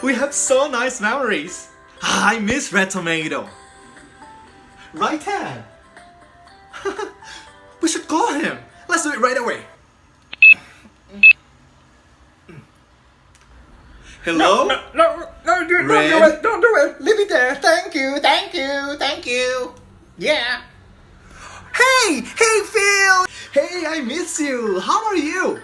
We have so nice memories. I miss Red Tomato. Right, Ted? We should call him. Let's do it right away. Hello? No, don't do it. Don't do it. Leave it there. Thank you. Yeah. Hey, Phil. Hey, I miss you. How are you?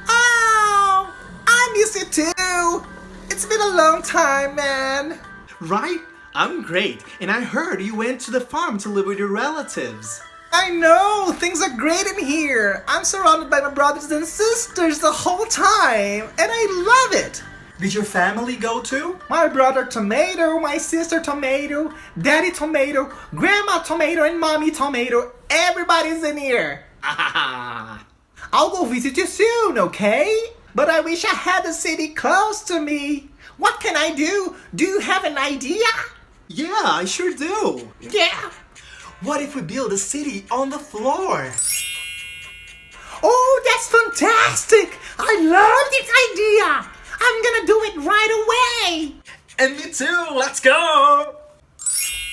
Oh, I miss you too. It's been a long time, man. Right? I'm great. And I heard you went to the farm to live with your relatives. I know, things are great in here. I'm surrounded by my brothers and sisters the whole time, and I love it. Did your family go too? My brother Tomato, my sister Tomato, Daddy Tomato, Grandma Tomato, and Mommy Tomato. Everybody's in here. I'll go visit you soon, okay? But I wish I had the city close to me. What can I do? Do you have an idea? Yeah, I sure do. Yeah. What if we build a city on the floor? Oh, that's fantastic! I love this idea! I'm gonna do it right away! And me too, let's go!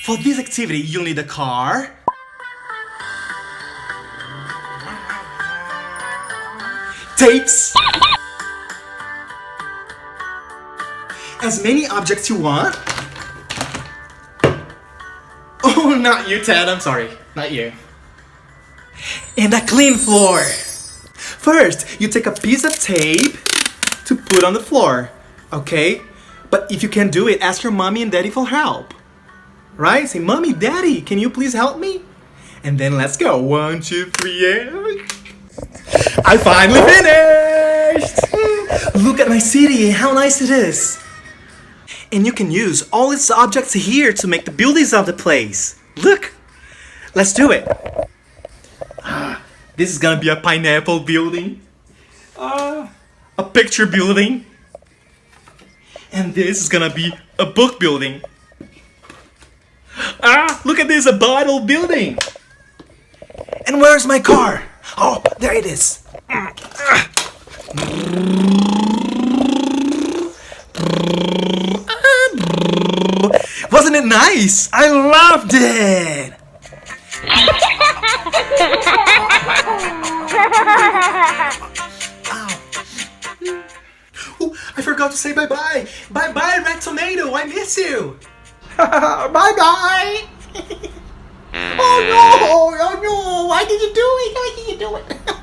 For this activity, you'll need a car, tapes, as many objects you want. Oh, not you, Ted, I'm sorry, not you. And a clean floor. First, you take a piece of tape to put on the floor, okay? But if you can't do it, ask your mommy and daddy for help. Right? Say, Mommy, Daddy, can you please help me? And then let's go. 1, 2, 3, and... I finally finished! Look at my city, how nice it is. And you can use all its objects here to make the buildings of the place. Look! Let's do it. This is gonna be a pineapple building. A picture building. And this is gonna be a book building. Look at this, a bottle building. And where's my car? Oh, there it is. Wasn't it nice? I loved it. Oh, I forgot to say bye-bye. Bye-bye, Red Tomato. I miss you. Bye-bye! Oh no! Why did you do it?